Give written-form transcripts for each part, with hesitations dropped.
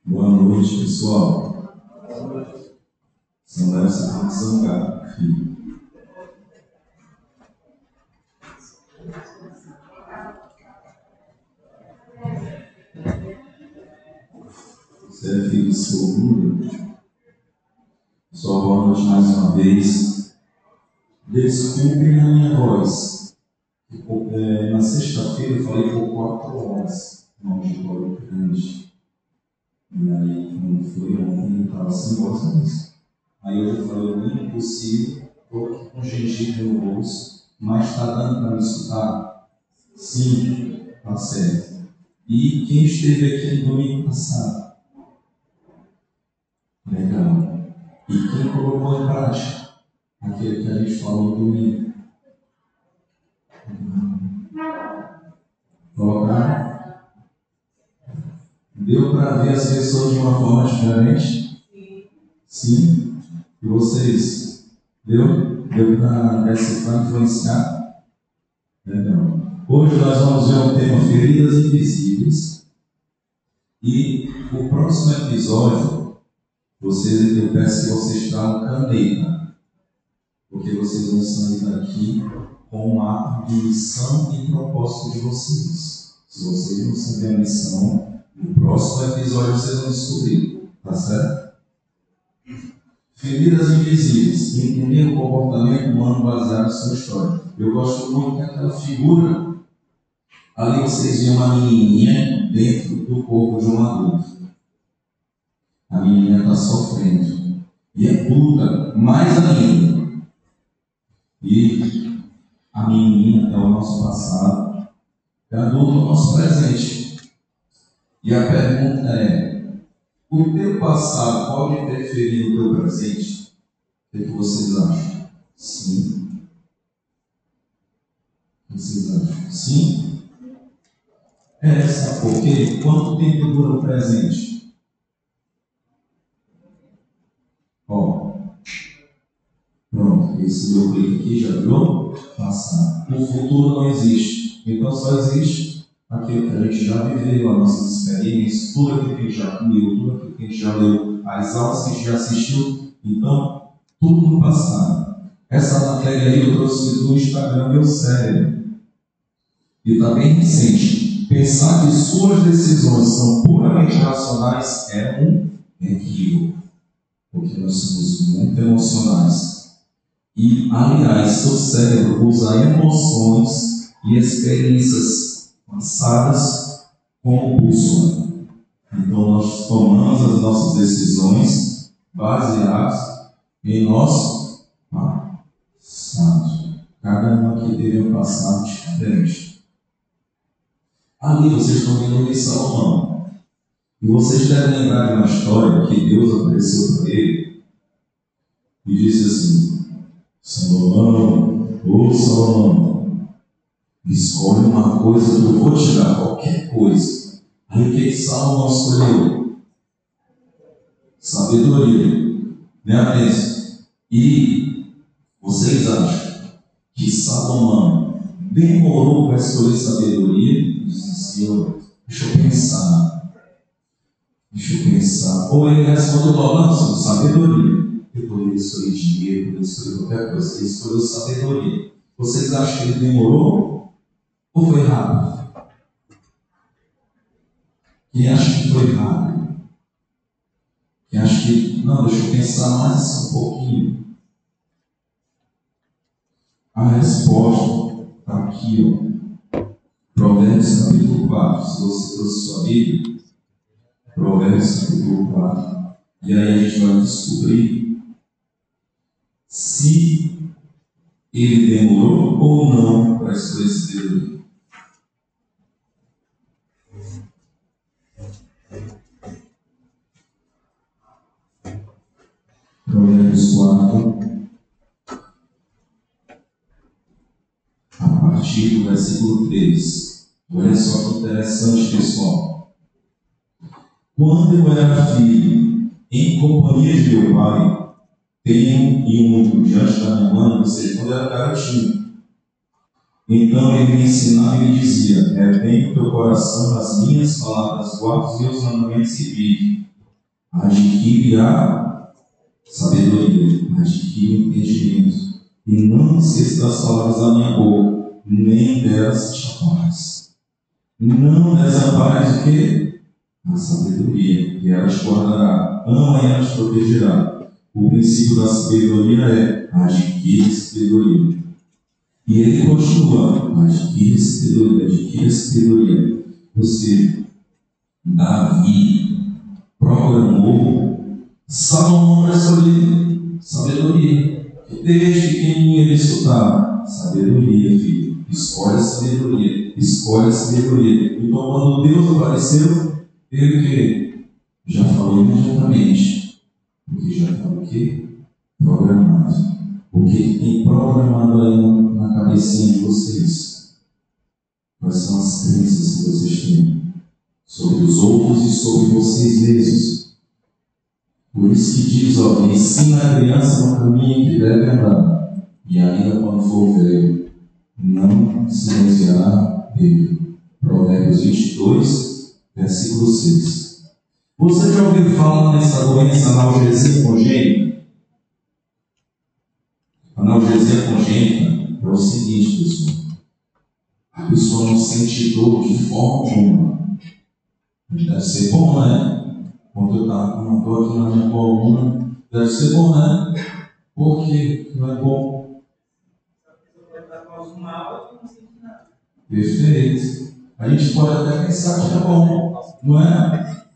Boa noite, pessoal. Samuel, você tem que zangar, filho. Você é filho do seu orgulho? Só boa noite mais uma vez. Desculpem a minha voz. Na sexta-feira eu falei por 4 horas no auditório grande. E aí, quando foi ontem, eu estava sem voz mesmo. Aí eu falei, o impossível, estou aqui com gengibre no bolso, mas está dando para me escutar? Sim, está certo. E quem esteve aqui no domingo passado? Legal. E quem colocou em prática aquilo que a gente falou no domingo? Colocaram? Deu para ver as pessoas de uma forma diferente? Sim. E vocês? Deu? Deu para decifrar, influenciar? Legal. Hoje nós vamos ver o tema Feridas Invisíveis. E o próximo episódio, eu peço que vocês tragam caneta, porque vocês vão sair daqui com um mapa de missão e propósito de vocês. Se vocês não saberem a missão, no próximo episódio vocês vão descobrir, tá certo? Feridas invisíveis, entender o comportamento humano baseado na sua história. Eu gosto muito daquela figura. Ali vocês veem uma menininha dentro do corpo de um adulto. A menina está sofrendo. E é bruta, mais ainda. E a menininha é o nosso passado. E a adulto é o nosso presente. E a pergunta é: o teu passado pode interferir no teu presente? O que vocês acham? Sim. O que vocês acham? Sim? Sabe por quê? Quanto tempo dura o presente? Pronto, esse meu clique aqui já virou passado. O futuro não existe. Então só existe aquilo que a gente já viveu, as nossas experiências, tudo aquilo que a gente já comeu, tudo aquilo que a gente já leu, as aulas que a gente já assistiu. Então, tudo no passado. Essa matéria aí eu trouxe do Instagram Meu Cérebro. E está bem recente. Pensar que suas decisões são puramente racionais é um equívoco. Porque nós somos muito emocionais. E, aliás, seu cérebro usa emoções e experiências passadas como bússola. Então, nós tomamos as nossas decisões baseadas em nosso passado. Cada um aqui teve um passado diferente. Ali vocês estão vendo o rei Salomão. E vocês devem lembrar de uma história que Deus apareceu para ele e disse assim: Salomão, escolhe uma coisa que eu vou te dar, qualquer coisa. Aí o que Salomão escolheu? Sabedoria. Né, Atenção? E vocês acham que Salomão demorou para escolher sabedoria? Disse, Senhor, deixa eu pensar. Ou ele respondeu logo, não, sabedoria. Eu poderia escolher dinheiro, poderia escolher qualquer coisa. Ele escolheu sabedoria. Vocês acham que ele demorou? Ou foi rápido? Quem acha que foi rápido? Quem acha que, não, deixa eu pensar mais um pouquinho. A resposta está aqui, ó. Provérbios capítulo 4. Se você trouxe sua Bíblia, Provérbios capítulo 4. E aí a gente vai descobrir se ele demorou ou não para escolher esse Deus. Provérbios 4, a partir do versículo 3. Olha só que interessante, pessoal. Quando eu era filho, em companhia de meu pai, tenho e muito diante da minha mãe, ou seja, quando eu era garotinho, Então ele me ensinava e me dizia: retém o teu coração as minhas palavras, guarda os meus mandamentos e vive. Adquire a sabedoria, adquire o entendimento, e não esqueça das palavras da minha boca, nem delas te apartes. Não desampares o quê? A sabedoria, e ela te guardará, ama e ela te protegerá. O princípio da sabedoria é adquire sabedoria. E ele continua, adquire sabedoria. Ou seja, Davi programou Salomão para sabedoria. Desde pequenininho ele estudava sabedoria, filho. Escolhe a sabedoria. Então, quando Deus apareceu, ele que já falou imediatamente. Porque já estava o quê? Programado. O que tem programado aí na cabecinha de vocês? Quais são as crenças que vocês têm sobre os outros e sobre vocês mesmos? Por isso que diz, ensina a criança no caminho que deve andar, e ainda quando for velho, não se desviará dele. Provérbios 22, versículo 6. Você já ouviu falar nessa doença analgesia congênita? Analgesia congênita é o seguinte, pessoal. A pessoa não sente dor de forma alguma. Deve ser bom, né? Quando eu estava com uma dor aqui na minha coluna, deve ser bom, né? Por quê? Não é bom? Perfeito. A gente pode até pensar que é bom, não é?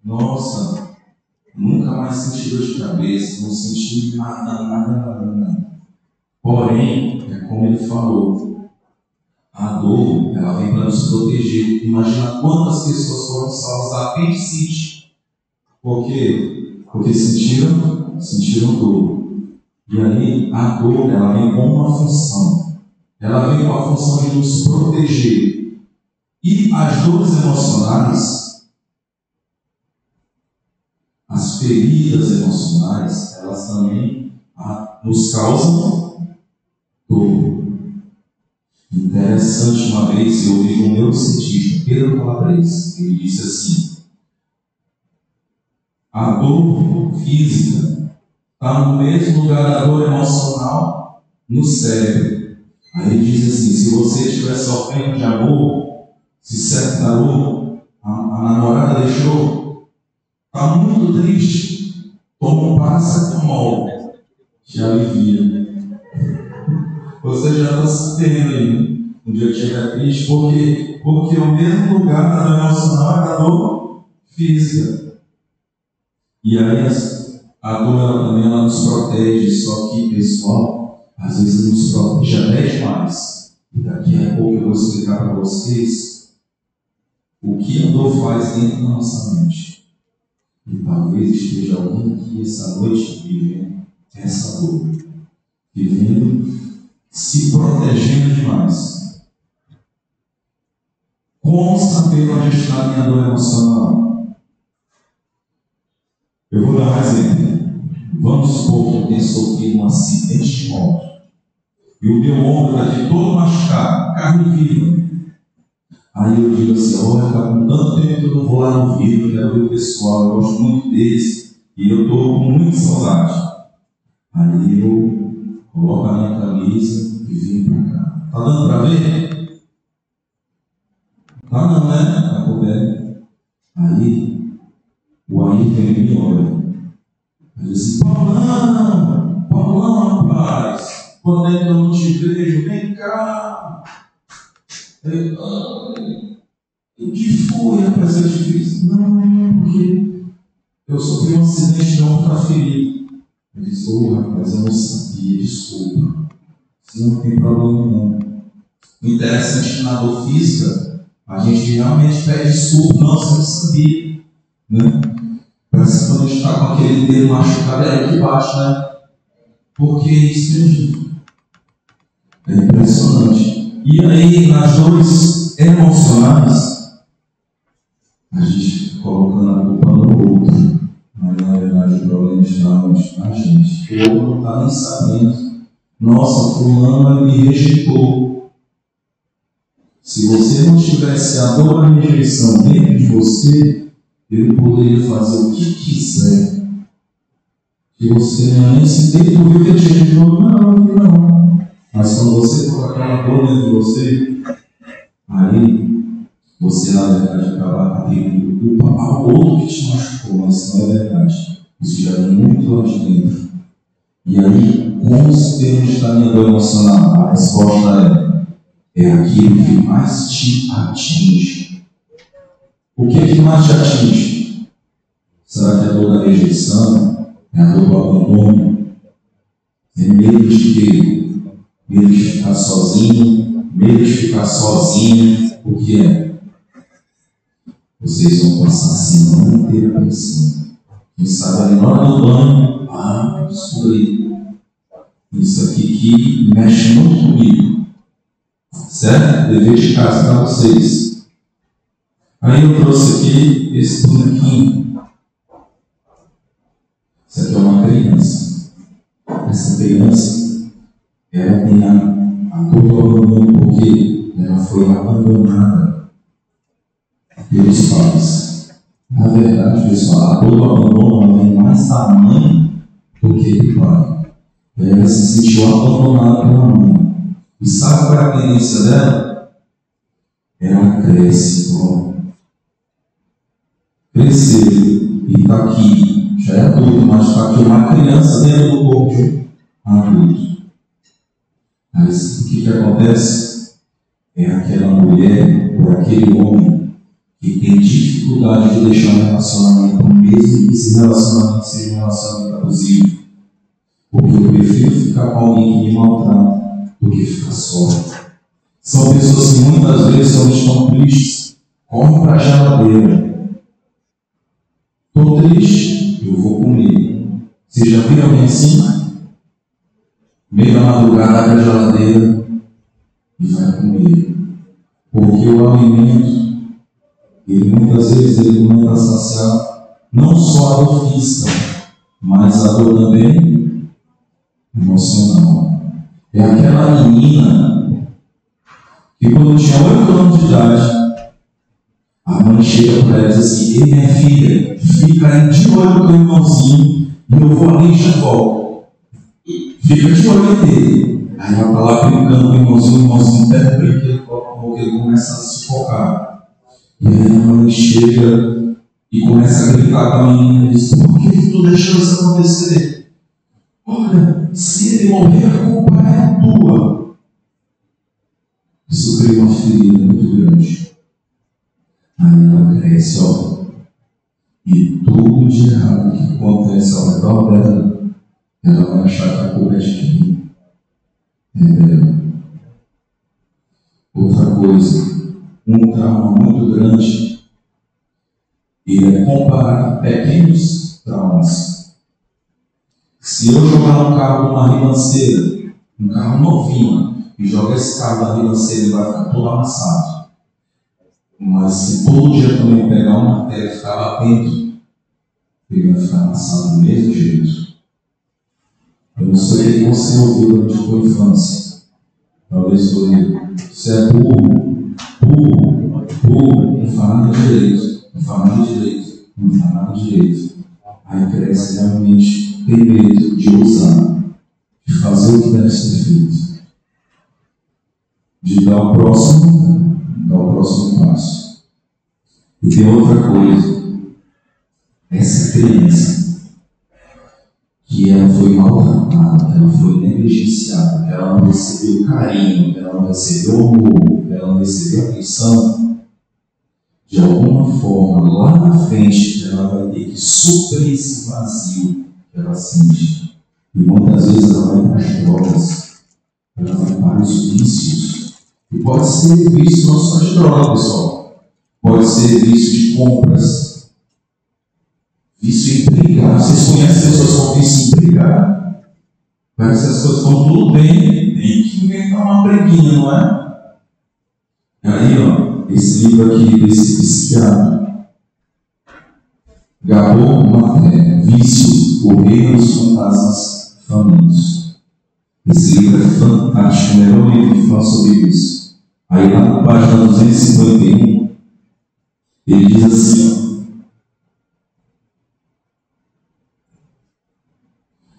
Nossa, nunca mais senti dor de cabeça, não senti nada. Porém, é como ele falou, a dor, ela vem para nos proteger. Imagina quantas pessoas foram salvas da apendicite. Por quê? Porque sentiram dor. E aí, a dor, ela vem com uma função. Ela vem com a função de nos proteger. E as dores emocionais, as feridas emocionais, elas também nos causam dor. Interessante, uma vez eu ouvi um neurocientista, Pedro Calabres, ele disse assim: a dor física está no mesmo lugar da dor emocional no cérebro. Aí ele diz assim: se você estiver sofrendo de amor, se separou, a namorada deixou, está muito triste, toma um paracetamol, te alivia. Você já está sabendo aí, um dia que chega triste, porque o mesmo lugar da dor emocional é da dor física. E aí a dor também ela nos protege, só que, pessoal, às vezes nos protege até demais. E daqui a pouco eu vou explicar para vocês o que a dor faz dentro da nossa mente. E talvez esteja alguém aqui essa noite vivendo essa dor, se protegendo demais. Como saber onde está a minha dor emocional? Eu vou dar um exemplo. Vamos supor que eu tenha sofrido um acidente de moto e o meu ombro está aqui todo machucado, carne viva. Aí eu digo assim: olha, está com tanto tempo que eu não vou lá no vídeo, quero ver o pessoal, eu gosto muito desse e eu estou com muita saudade. Aí eu coloco a minha camisa e vim para cá. Tá dando para ver? Tá não, né? Tá puder. Aí o Ayrton me olha. Ele diz assim: Paulão, rapaz, quando é que eu não te vejo? Vem cá. O que foi, rapaz? Eu te fiz? Não, porque eu sofri um acidente de ombro ferido. Eu disse: rapaz, eu não sabia, desculpa. Isso não tem problema não. O interessante é que na dor física, a gente realmente pede desculpa, não, você não sabia. Né? Parece que quando a gente está com aquele dedo machucado, é aqui embaixo, né? Porque isso mesmo. É impressionante. E aí, nas dores emocionais, a gente fica colocando a culpa no outro. Mas na verdade o problema está onde? Na gente. O outro não está nem sabendo. Nossa, fulano me rejeitou. Se você não tivesse a dor da rejeição dentro de você, ele poderia fazer o que quiser. Que você nem se dentro do que ele falou, não. Mas quando você coloca aquela dor dentro de você, aí você, na verdade, acaba atribuindo culpa ao outro que te machucou, mas não é verdade. Isso já vem muito lá de dentro. E aí, como se Deus está minha dor emocional? A resposta é aquilo que mais te atinge. O que é que mais te atinge? Será que é a dor da rejeição? É a dor do abandono? É medo de quê? Medo de ficar sozinho? Medo de ficar sozinha? O que é? Vocês vão passar a semana inteira pensando. Quem sabe ali na hora do banho, isso aqui que mexe muito comigo. Certo? Dever de casa para vocês. Aí eu trouxe aqui esse bonequinho. Isso aqui é uma criança. Essa criança, ela tem a dor do abandono porque ela foi abandonada pelos pais. Na verdade, pessoal, a dor do abandono vem mais da mãe do que do pai. Ela se sentiu abandonada pela mãe. E sabe qual é a tendência dela? Ela cresce, cresceu e está aqui, já é adulto, mas está aqui uma criança dentro do corpo de um adulto. Mas o que acontece? É aquela mulher ou aquele homem que tem dificuldade de deixar um relacionamento, mesmo que esse relacionamento seja um relacionamento abusivo. Porque eu prefiro ficar com alguém que me maltrata do que ficar só. São pessoas que muitas vezes, quando estão tristes, correm para a geladeira. Estou triste, eu vou comer. Você já viu alguém assim? Meio da madrugada, abre a geladeira e vai comer. Porque o alimento, ele muitas vezes ele não está saciado, não só a dor física, mas a dor também emocional. É aquela menina que quando tinha 8 anos de idade, a mãe chega para ela e diz assim: ei, minha filha, fica aí de olho no teu irmãozinho e eu vou ali e já volto. Fica de olho nele. Aí ela está lá brincando com o irmãozinho pega o brinquedo, porque ele começa a sufocar. E aí a mãe chega e começa a gritar com a menina e diz: por que tu deixou isso acontecer? Olha, se ele morrer, a culpa é tua. Isso cria uma ferida muito grande. Aí ela cresce, e tudo de errado que acontece ao redor dela, ela vai achar que a culpa é de quem? É dela. Outra coisa, um trauma muito grande, ele é comparar pequenos traumas. Se eu jogar um carro numa ribanceira, um carro novinho, e jogar esse carro na ribanceira, ele vai ficar todo amassado. Mas se todo dia também pegar um martelo e ficar batendo, ele vai ficar amassado do mesmo jeito. Eu não sei o que você ouviu durante a sua infância. Talvez foi: você é burro, não faz nada direito, não faz nada direito. Aí cresce realmente, tem medo de ousar, de fazer o que deve ser feito, de dar o próximo passo. E tem outra coisa: essa criança que ela foi maltratada, ela foi negligenciada, que ela não recebeu carinho, que ela não recebeu amor, que ela não recebeu atenção, de alguma forma, lá na frente, ela vai ter que suprir esse vazio que ela sente. E muitas vezes ela vai para as drogas, ela vai para os vícios. E pode ser vício não só de droga, pessoal. Pode ser vício de compras, vício em brigar. Vocês conhecem pessoas com vício em brigar? Parece que as coisas estão tudo bem, tem que inventar uma briguinha, não é? Aí, esse livro aqui, desse psiquiatra, Gabor Maté, Vício, o Reino dos Fantasmas Famintos. Esse livro é fantástico, o melhor livro que fala sobre isso. Aí lá na página 251, ele diz assim: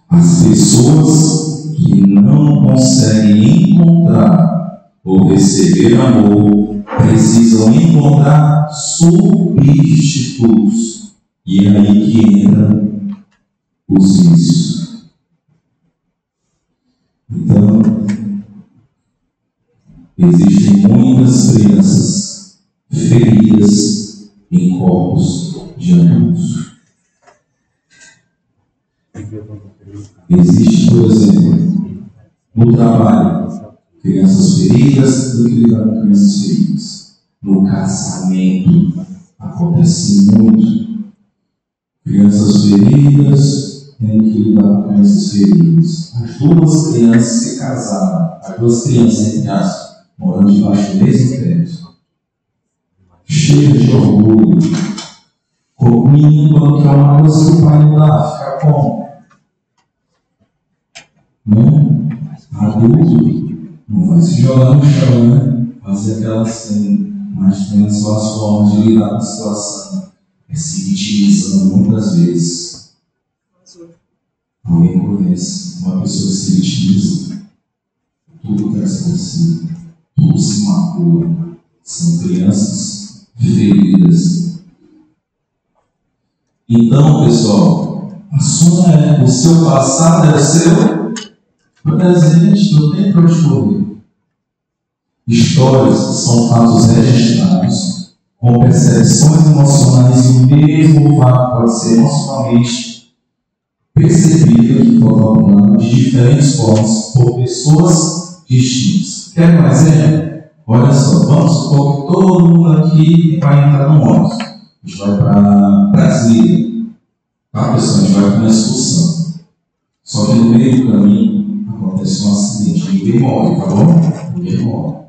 as pessoas que não conseguem encontrar ou receber amor precisam encontrar substitutos. E é aí que entram os vícios. Então, existem muitas crianças feridas em corpos de adultos. Existe, por exemplo, no trabalho, crianças feridas, do que lidar com crianças feridas. No casamento, acontece muito. Crianças feridas tendo que lidar com crianças feridas. As duas crianças se casaram, as duas crianças, entre aspas, morando debaixo do mesmo teto, cheias de orgulho. O menino, quando quer uma coisa que o pai não dá, fica como? Adulto não vai se jogar no chão, né? Fazer aquela cena, mas tem as suas formas de lidar com a situação. É se vitimizando muitas vezes. Alguém conhece uma pessoa que se vitimiza? Tudo cresce por si, tudo se macula. São crianças feridas. Então, pessoal, assuma o seu passado é o seu presente, não tem para onde correr. Histórias são fatos registrados com percepções emocionais, e o mesmo fato pode ser emocionalmente percebido aqui por de diferentes formas por pessoas distintas. Quer um exemplo? Olha só, vamos supor que todo mundo aqui vai entrar no ônibus. A gente vai para Brasília. Tá, pessoal? A gente vai para uma excursão. Só que no meio do caminho acontece um acidente. Ninguém morre, tá bom? Ninguém morre.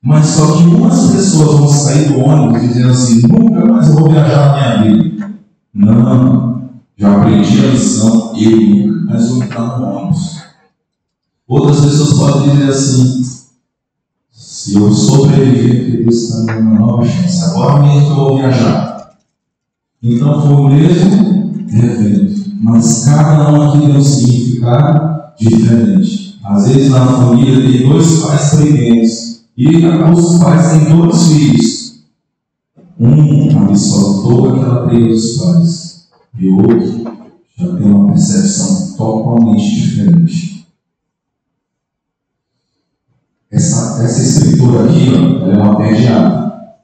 Mas só que umas pessoas vão sair do ônibus dizendo assim: nunca mais eu vou viajar na minha vida. Não, já aprendi a lição, eu nunca mais vou entrar no ônibus. Outras pessoas podem dizer assim: se eu sobreviver, porque Deus está me dando uma nova chance, agora mesmo que eu vou viajar. Então foi o mesmo evento, mas cada um aqui tem um significado diferente. Às vezes na família tem dois pais primeiros. E os pais têm dois filhos. Um absorve toda aquela briga dos pais. E o outro já tem uma percepção totalmente diferente. Essa escritura aqui, ó, ela é uma pediatra.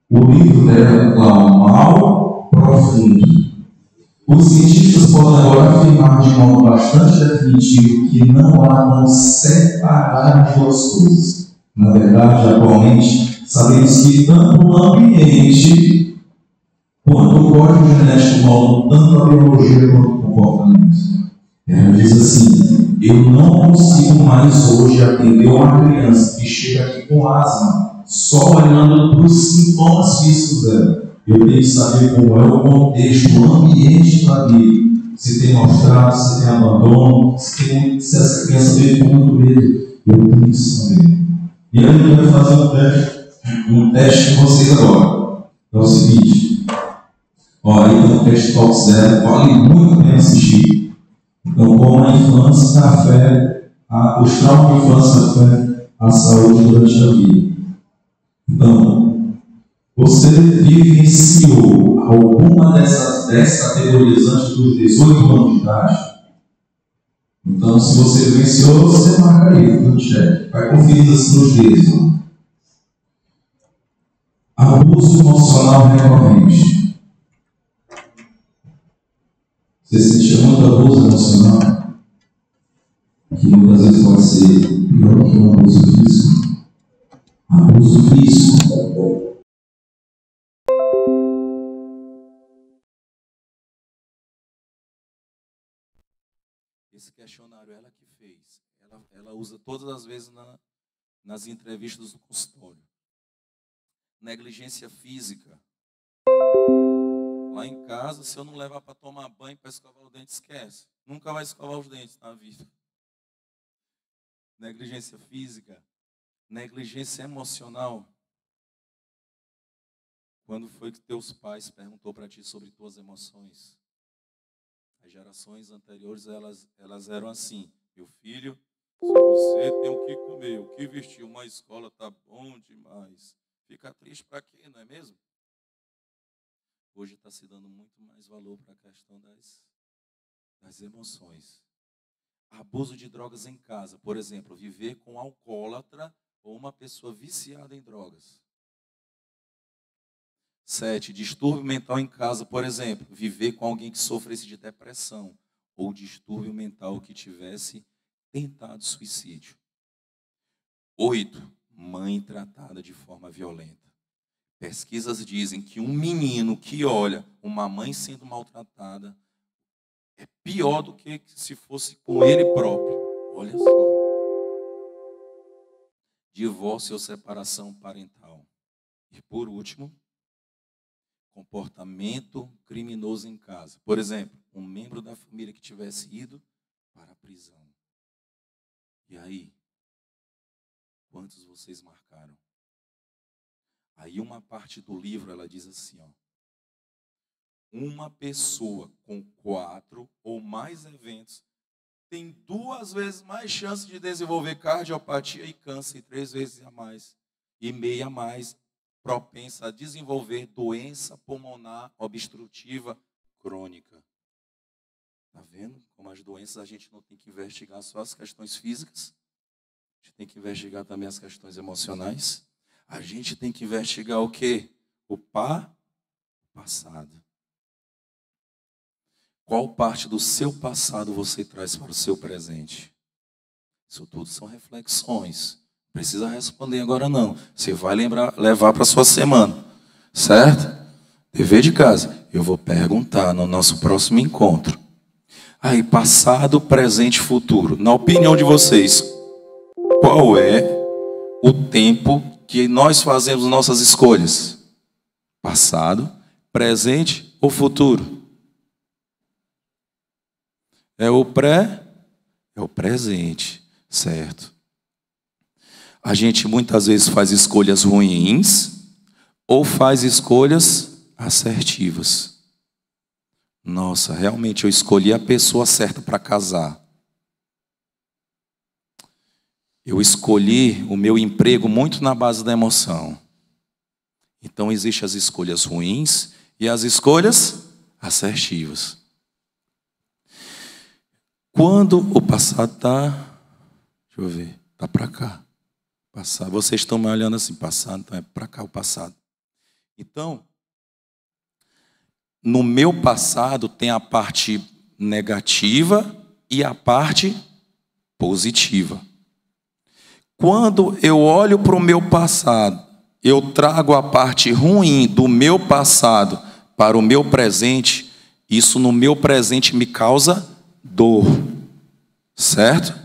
O livro dela é um mal profundo. Os cientistas podem agora afirmar de modo bastante definitivo que não há como separar as duas coisas. Na verdade, atualmente, sabemos que tanto o ambiente quanto o código genético molda tanto a biologia quanto o comportamento. Ela diz assim: eu não consigo mais hoje atender uma criança que chega aqui com asma só olhando para os sintomas físicos dela. Eu tenho que saber como é o contexto, o ambiente da vida. Se tem mostrado, se tem abandono, se essa criança veio com muito medo. Eu tenho que saber. E eu quero fazer um teste com vocês agora. É o seguinte: olha, aí tem um teste Talk Zero, vale muito a pena assistir. Então, como a infância, a fé, os traumas de infância, a fé, a saúde durante a vida. Então, você vivenciou alguma dessas categorias antes dos 18 anos de idade? Então, se você vivenciou, você marca aí no chat. Vai conferindo assim nos dedos. Abuso emocional recorrente. Você sentia muito abuso emocional? Que muitas vezes pode ser pior que um abuso físico. Abuso físico. Esse questionário ela que fez. Ela usa todas as vezes nas entrevistas do consultório. Negligência física. Lá em casa, se eu não levar para tomar banho, para escovar o dente, esquece. Nunca vai escovar os dentes na vida. Negligência física. Negligência emocional. Quando foi que teus pais perguntou para ti sobre tuas emoções? As gerações anteriores, elas eram assim: meu filho, se você tem o que comer, o que vestir, uma escola tá bom demais. Fica triste para quê, não é mesmo? Hoje está se dando muito mais valor para a questão das emoções. Abuso de drogas em casa, por exemplo, viver com um alcoólatra ou uma pessoa viciada em drogas. 7, distúrbio mental em casa, por exemplo, viver com alguém que sofresse de depressão ou distúrbio mental que tivesse tentado suicídio. 8, mãe tratada de forma violenta. Pesquisas dizem que um menino que olha uma mãe sendo maltratada é pior do que se fosse com ele próprio. Olha só. Divórcio ou separação parental. E por último, comportamento criminoso em casa. Por exemplo, um membro da família que tivesse ido para a prisão. E aí, quantos vocês marcaram? Aí uma parte do livro, ela diz assim, ó. Uma pessoa com 4 ou mais eventos tem 2 vezes mais chance de desenvolver cardiopatia e câncer, e 3 vezes a mais, e meia mais propensa a desenvolver doença pulmonar obstrutiva crônica. Está vendo como as doenças a gente não tem que investigar só as questões físicas? A gente tem que investigar também as questões emocionais. A gente tem que investigar o quê? O passado. Qual parte do seu passado você traz para o seu presente? Isso tudo são reflexões. Não precisa responder agora não. Você vai levar para a sua semana. Certo? Dever de casa. Eu vou perguntar no nosso próximo encontro. Aí, passado, presente e futuro. Na opinião de vocês, qual é o tempo que nós fazemos nossas escolhas? Passado, presente ou futuro? É o presente, certo? A gente muitas vezes faz escolhas ruins ou faz escolhas assertivas. Nossa, realmente eu escolhi a pessoa certa para casar. Eu escolhi o meu emprego muito na base da emoção. Então existem as escolhas ruins e as escolhas assertivas. Quando o passado está, deixa eu ver, está para cá. Passado, vocês estão me olhando assim, passado, então é para cá o passado. Então, no meu passado tem a parte negativa e a parte positiva. Quando eu olho para o meu passado, eu trago a parte ruim do meu passado para o meu presente, isso no meu presente me causa dor, certo?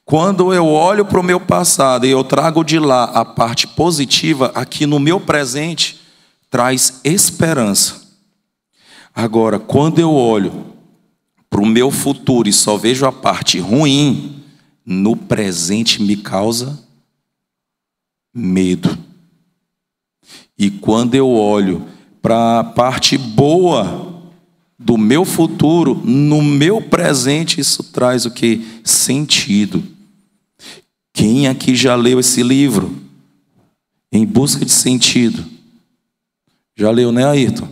Quando eu olho para o meu passado e eu trago de lá a parte positiva, aqui no meu presente traz esperança. Agora, quando eu olho para o meu futuro e só vejo a parte ruim, no presente me causa medo. E quando eu olho para a parte boa do meu futuro, no meu presente, isso traz o que? Sentido. Quem aqui já leu esse livro? Em Busca de Sentido. Já leu, né, Ayrton?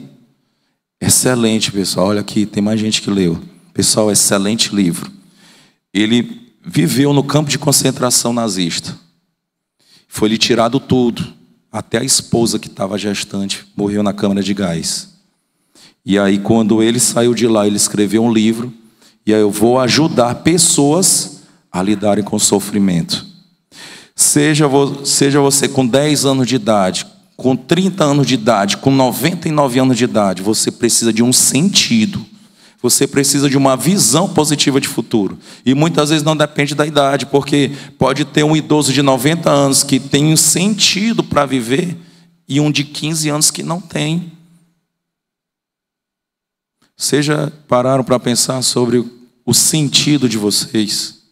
Excelente, pessoal. Olha aqui, tem mais gente que leu. Pessoal, excelente livro. Ele viveu no campo de concentração nazista. Foi-lhe tirado tudo. Até a esposa que estava gestante morreu na câmara de gás. E aí, quando ele saiu de lá, ele escreveu um livro. E aí eu vou ajudar pessoas a lidarem com o sofrimento. Seja você com 10 anos de idade, com 30 anos de idade, com 99 anos de idade, você precisa de um sentido. Você precisa de uma visão positiva de futuro. E muitas vezes não depende da idade, porque pode ter um idoso de 90 anos que tem um sentido para viver e um de 15 anos que não tem. Vocês já pararam para pensar sobre o sentido de vocês?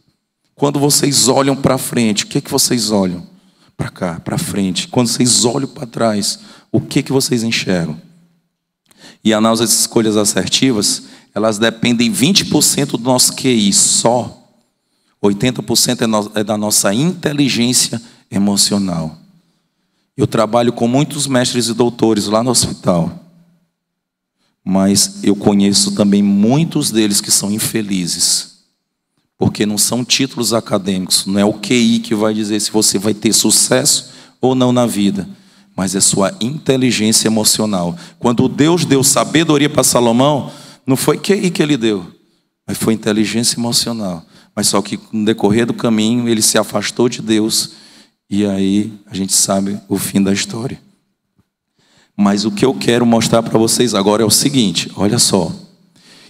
Quando vocês olham para frente, o que é que vocês olham? para cá, para frente. Quando vocês olham para trás, o que vocês enxergam? E as nossas escolhas assertivas, elas dependem 20% do nosso QI só. 80% é da nossa inteligência emocional. Eu trabalho com muitos mestres e doutores lá no hospital. Mas eu conheço também muitos deles que são infelizes. Porque não são títulos acadêmicos, não é o QI que vai dizer se você vai ter sucesso ou não na vida, mas é sua inteligência emocional. Quando Deus deu sabedoria para Salomão, não foi QI que ele deu, mas foi inteligência emocional. Mas só que no decorrer do caminho ele se afastou de Deus, e aí a gente sabe o fim da história. Mas o que eu quero mostrar para vocês agora é o seguinte, olha só.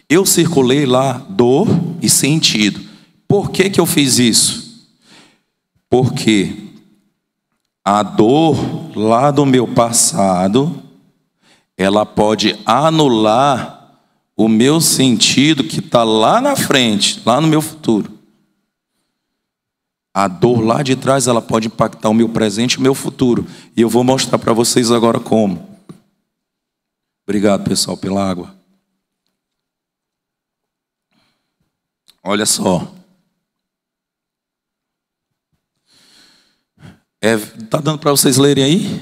Eu circulei lá dor e sentido. Por que eu fiz isso? Porque a dor lá do meu passado, ela pode anular o meu sentido que está lá na frente, lá no meu futuro. A dor lá de trás, ela pode impactar o meu presente e o meu futuro. E eu vou mostrar para vocês agora como. Obrigado, pessoal, pela água. Olha só. Tá dando para vocês lerem aí?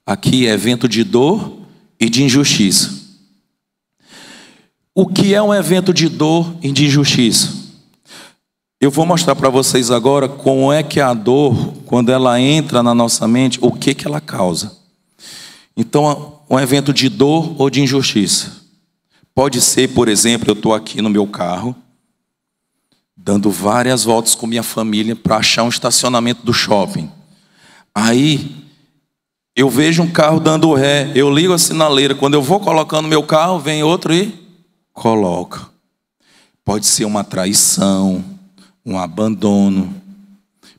Aqui é evento de dor e de injustiça. O que é um evento de dor e de injustiça? Eu vou mostrar para vocês agora como é que a dor, quando ela entra na nossa mente, o que ela causa. Então, um evento de dor ou de injustiça. Pode ser, por exemplo, eu estou aqui no meu carro, dando várias voltas com minha família para achar um estacionamento do shopping. Aí, eu vejo um carro dando ré, eu ligo a sinaleira, quando eu vou colocando meu carro, vem outro e coloca. Pode ser uma traição, um abandono.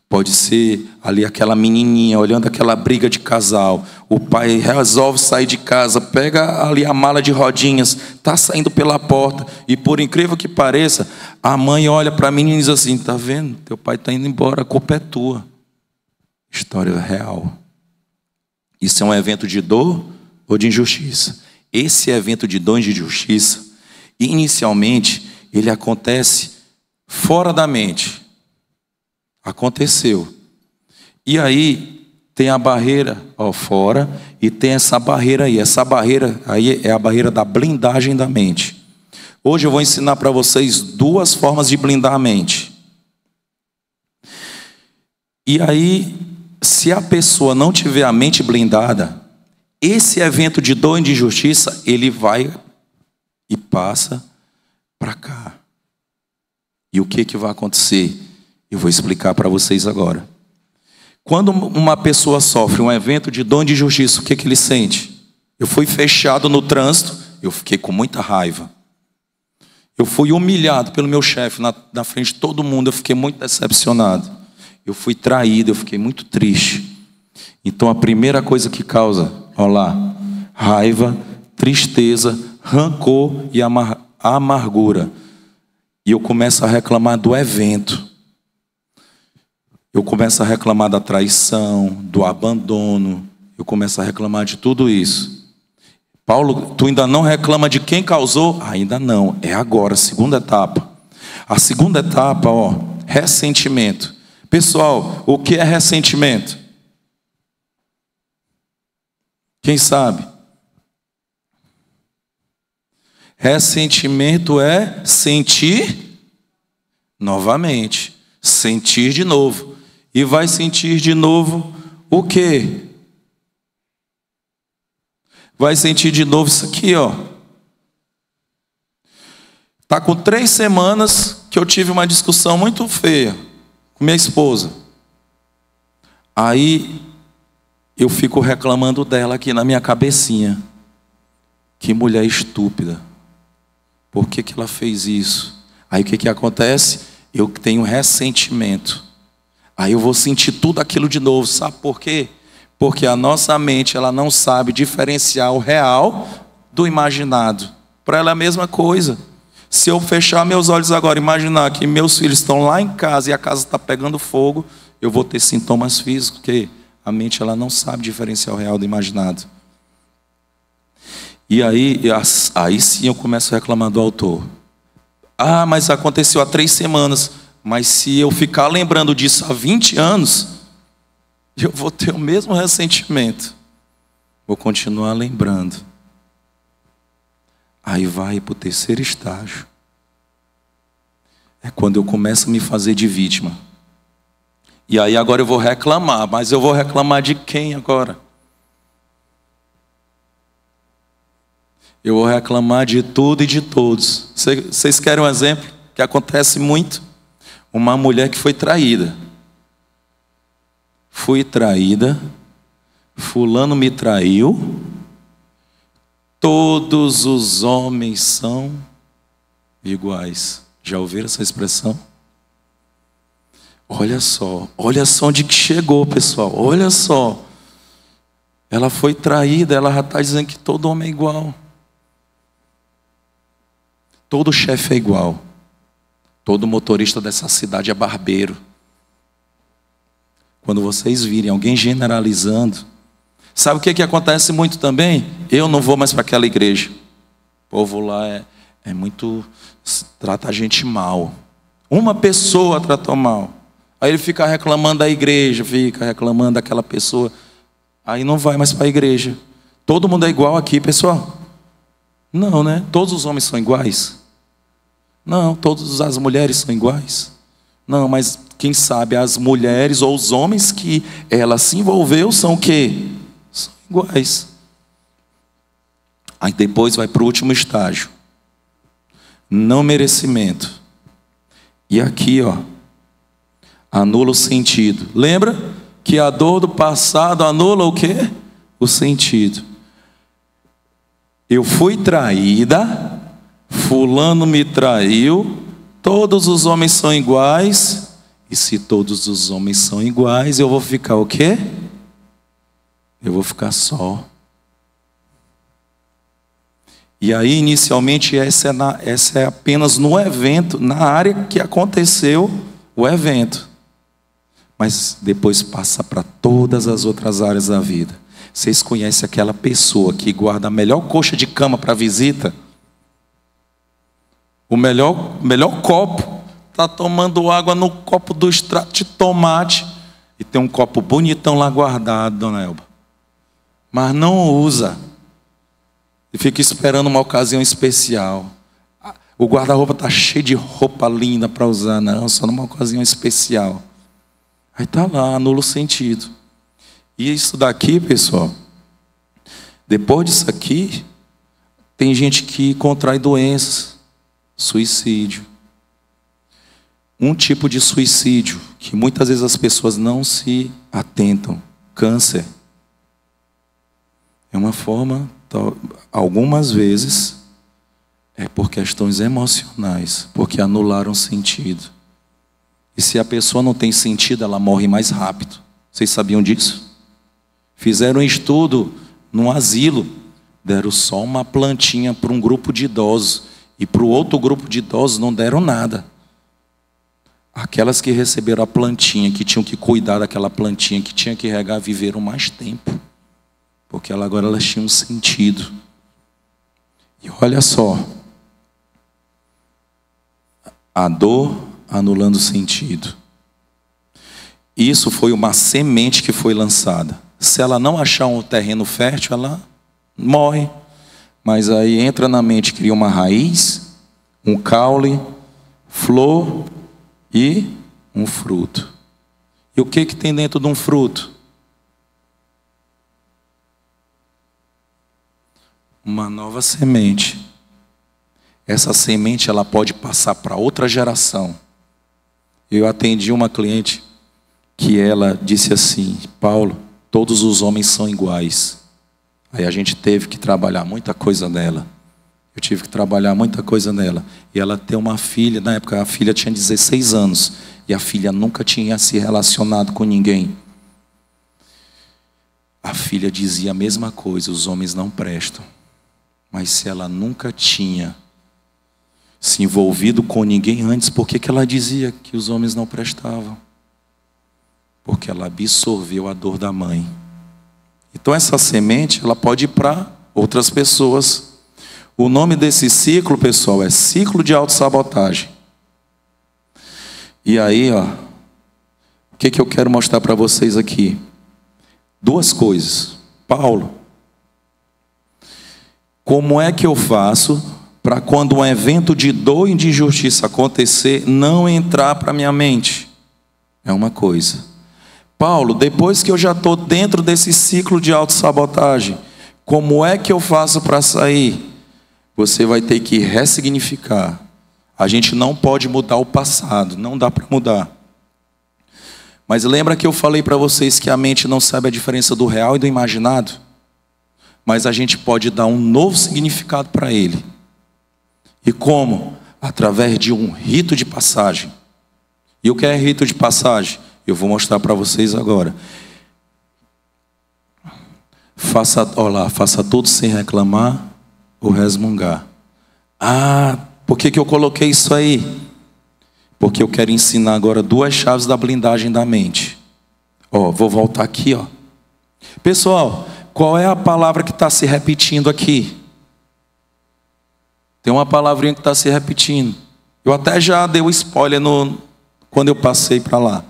Pode ser ali aquela menininha olhando aquela briga de casal. O pai resolve sair de casa, pega ali a mala de rodinhas, está saindo pela porta. E por incrível que pareça, a mãe olha para a menina e diz assim, tá vendo? Teu pai está indo embora, a culpa é tua. História real. Isso é um evento de dor ou de injustiça? Esse evento de dor e de injustiça, inicialmente, ele acontece fora da mente. Aconteceu. E aí tem a barreira fora e tem essa barreira aí. Essa barreira aí é a barreira da blindagem da mente. Hoje eu vou ensinar para vocês duas formas de blindar a mente. E aí, se a pessoa não tiver a mente blindada, esse evento de dor e de injustiça, ele vai e passa para cá. E o que vai acontecer? Eu vou explicar para vocês agora. Quando uma pessoa sofre um evento de dor e de injustiça, o que ele sente? Eu fui fechado no trânsito, eu fiquei com muita raiva. Eu fui humilhado pelo meu chefe na frente de todo mundo, eu fiquei muito decepcionado. Eu fui traído, eu fiquei muito triste. Então a primeira coisa que causa, olha lá, raiva, tristeza, rancor e amargura. E eu começo a reclamar do evento. Eu começo a reclamar da traição, do abandono. Eu começo a reclamar de tudo isso. Paulo, tu ainda não reclama de quem causou? Ainda não, é agora, a segunda etapa. A segunda etapa, ressentimento. Pessoal, o que é ressentimento? Quem sabe? Ressentimento é sentir novamente, sentir de novo. E vai sentir de novo o quê? Vai sentir de novo isso aqui, Tá com 3 semanas que eu tive uma discussão muito feia com minha esposa. Aí eu fico reclamando dela aqui na minha cabecinha. Que mulher estúpida. Por que ela fez isso? Aí o que acontece? Eu tenho ressentimento. Aí eu vou sentir tudo aquilo de novo. Sabe por quê? Porque a nossa mente, ela não sabe diferenciar o real do imaginado. Para ela é a mesma coisa. Se eu fechar meus olhos agora e imaginar que meus filhos estão lá em casa e a casa está pegando fogo, eu vou ter sintomas físicos, porque a mente ela não sabe diferenciar o real do imaginado. E aí sim eu começo a reclamar do autor. Ah, mas aconteceu há 3 semanas. Mas se eu ficar lembrando disso há 20 anos, eu vou ter o mesmo ressentimento. Vou continuar lembrando. Aí vai para o 3º estágio. É quando eu começo a me fazer de vítima. E aí agora eu vou reclamar. Mas eu vou reclamar de quem agora? Eu vou reclamar de tudo e de todos. Vocês querem um exemplo? Que acontece muito. Uma mulher que foi traída. Fui traída. Fulano me traiu. Todos os homens são iguais. Já ouviram essa expressão? Olha só onde que chegou, pessoal. Olha só. Ela foi traída, ela já está dizendo que todo homem é igual. Todo chefe é igual. Todo motorista dessa cidade é barbeiro. Quando vocês virem alguém generalizando, sabe o que acontece muito também? Eu não vou mais para aquela igreja. O povo lá é muito... trata a gente mal. Uma pessoa tratou mal. Aí ele fica reclamando da igreja, fica reclamando daquela pessoa. Aí não vai mais para a igreja. Todo mundo é igual aqui, pessoal? Não, né? Todos os homens são iguais? Não. Todas as mulheres são iguais? Não, mas quem sabe as mulheres ou os homens que ela se envolveu são o quê? São iguais. Aí depois vai para o último estágio. Não merecimento. E aqui, ó, anula o sentido. Lembra que a dor do passado anula o quê? O sentido. Eu fui traída, fulano me traiu, todos os homens são iguais, e se todos os homens são iguais, eu vou ficar o quê? Eu vou ficar só. E aí, inicialmente, essa é apenas no evento, na área que aconteceu o evento. Mas depois passa para todas as outras áreas da vida. Vocês conhecem aquela pessoa que guarda a melhor coxa de cama para visita? O melhor copo. Está tomando água no copo do extrato de tomate. E tem um copo bonitão lá guardado, dona Elba. Mas não usa. E fica esperando uma ocasião especial. O guarda-roupa está cheio de roupa linda para usar. Não, só numa ocasião especial. Aí está lá, anula o sentido. E isso daqui, pessoal, depois disso aqui, tem gente que contrai doenças, suicídio. Um tipo de suicídio que muitas vezes as pessoas não se atentam, câncer. É uma forma, algumas vezes, é por questões emocionais, porque anularam o sentido. E se a pessoa não tem sentido, ela morre mais rápido. Vocês sabiam disso? Fizeram um estudo num asilo, deram só uma plantinha para um grupo de idosos, e para o outro grupo de idosos não deram nada. Aquelas que receberam a plantinha, que tinham que cuidar daquela plantinha, que tinham que regar, viveram mais tempo. Porque agora elas tinham sentido. E olha só. A dor anulando o sentido. Isso foi uma semente que foi lançada. Se ela não achar um terreno fértil, ela morre. Mas aí entra na mente, cria uma raiz, um caule, flor e um fruto. E o que tem dentro de um fruto? Uma nova semente. Essa semente ela pode passar para outra geração. Eu atendi uma cliente que ela disse assim: Paulo, todos os homens são iguais. Aí a gente teve que trabalhar muita coisa nela. Eu tive que trabalhar muita coisa nela. E ela tem uma filha, na época a filha tinha 16 anos. E a filha nunca tinha se relacionado com ninguém. A filha dizia a mesma coisa: os homens não prestam. Mas se ela nunca tinha se envolvido com ninguém antes, por que ela dizia que os homens não prestavam? Porque ela absorveu a dor da mãe. Então essa semente, ela pode ir para outras pessoas. O nome desse ciclo, pessoal, é ciclo de autossabotagem. E aí, ó, o que eu quero mostrar para vocês aqui? Duas coisas. Paulo, como é que eu faço para quando um evento de dor e de injustiça acontecer, não entrar para minha mente? É uma coisa. Paulo, depois que eu já estou dentro desse ciclo de autossabotagem, como é que eu faço para sair? Você vai ter que ressignificar. A gente não pode mudar o passado, não dá para mudar. Mas lembra que eu falei para vocês que a mente não sabe a diferença do real e do imaginado? Mas a gente pode dar um novo significado para ele. E como? Através de um rito de passagem. E o que é rito de passagem? Eu vou mostrar para vocês agora. Faça tudo sem reclamar ou resmungar. Ah, por que eu coloquei isso aí? Porque eu quero ensinar agora duas chaves da blindagem da mente. Ó, vou voltar aqui, ó. Pessoal, qual é a palavra que está se repetindo aqui? Tem uma palavrinha que está se repetindo. Eu até já dei o spoiler quando eu passei para lá.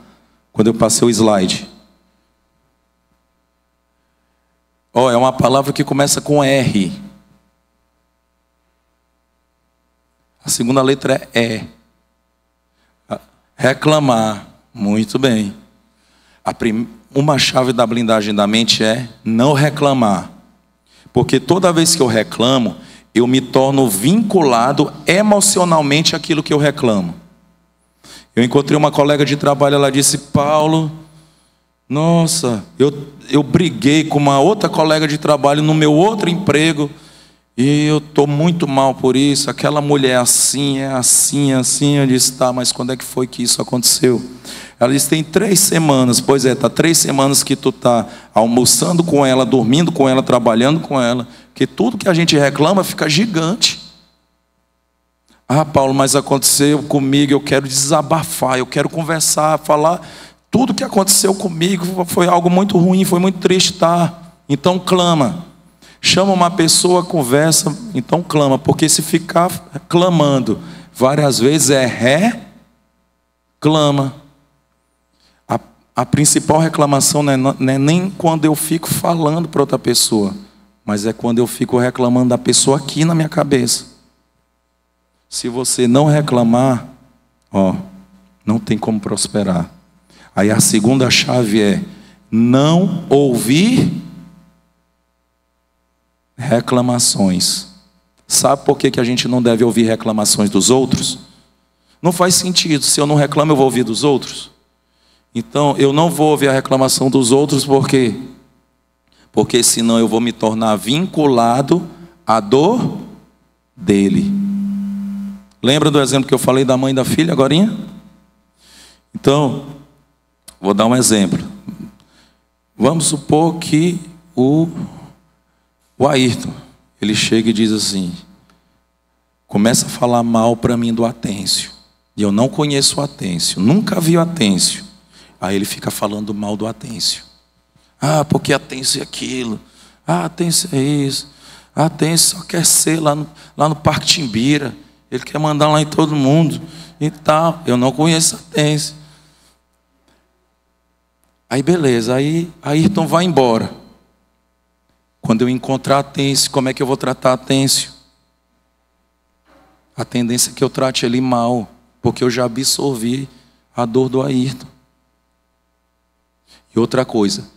Quando eu passei o slide. Ó, é uma palavra que começa com R. A segunda letra é E. Reclamar. Muito bem. Uma chave da blindagem da mente é não reclamar. Porque toda vez que eu reclamo, eu me torno vinculado emocionalmente àquilo que eu reclamo. Eu encontrei uma colega de trabalho, ela disse: Paulo, nossa, eu briguei com uma outra colega de trabalho no meu outro emprego e eu estou muito mal por isso. Aquela mulher é assim, é assim, é assim. Eu disse: tá, mas quando é que foi que isso aconteceu? Ela disse: tem 3 semanas. Pois é, tá 3 semanas que tu está almoçando com ela, dormindo com ela, trabalhando com ela, que tudo que a gente reclama fica gigante. Ah, Paulo, mas aconteceu comigo, eu quero desabafar, eu quero conversar, falar tudo que aconteceu comigo, foi algo muito ruim, foi muito triste, tá? Então clama. Chama uma pessoa, conversa, então clama, porque se ficar clamando várias vezes reclama. A principal reclamação não é nem quando eu fico falando para outra pessoa, mas é quando eu fico reclamando da pessoa aqui na minha cabeça. Se você não reclamar, ó, não tem como prosperar. Aí a segunda chave é não ouvir reclamações. Sabe por que a gente não deve ouvir reclamações dos outros? Não faz sentido. Se eu não reclamo, eu vou ouvir dos outros. Então, eu não vou ouvir a reclamação dos outros, por quê? Porque senão eu vou me tornar vinculado à dor dele. Lembra do exemplo que eu falei da mãe e da filha agorinha? Então, vou dar um exemplo. Vamos supor que o Ayrton, ele chega e diz assim, começa a falar mal para mim do Atêncio. E eu não conheço o Atêncio, nunca vi o Atêncio. Aí ele fica falando mal do Atêncio. Ah, porque Atêncio é aquilo. Ah, Atêncio é isso. Atêncio só quer ser lá no Parque Timbira. Ele quer mandar lá em todo mundo e tal. Eu não conheço Atêncio. Aí beleza, aí Ayrton vai embora. Quando eu encontrar Atêncio, como é que eu vou tratar Atêncio? A tendência é que eu trate ele mal, porque eu já absorvi a dor do Ayrton. E outra coisa,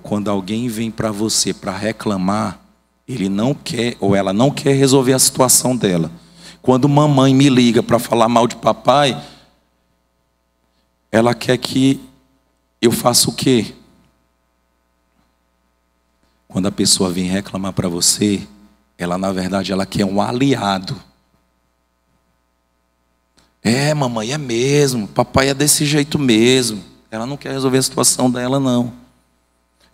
quando alguém vem para você para reclamar, ele não quer ou ela não quer resolver a situação dela. Quando mamãe me liga para falar mal de papai, ela quer que eu faça o quê? Quando a pessoa vem reclamar para você, ela na verdade ela quer um aliado. É, mamãe, é mesmo, papai é desse jeito mesmo. Ela não quer resolver a situação dela, não.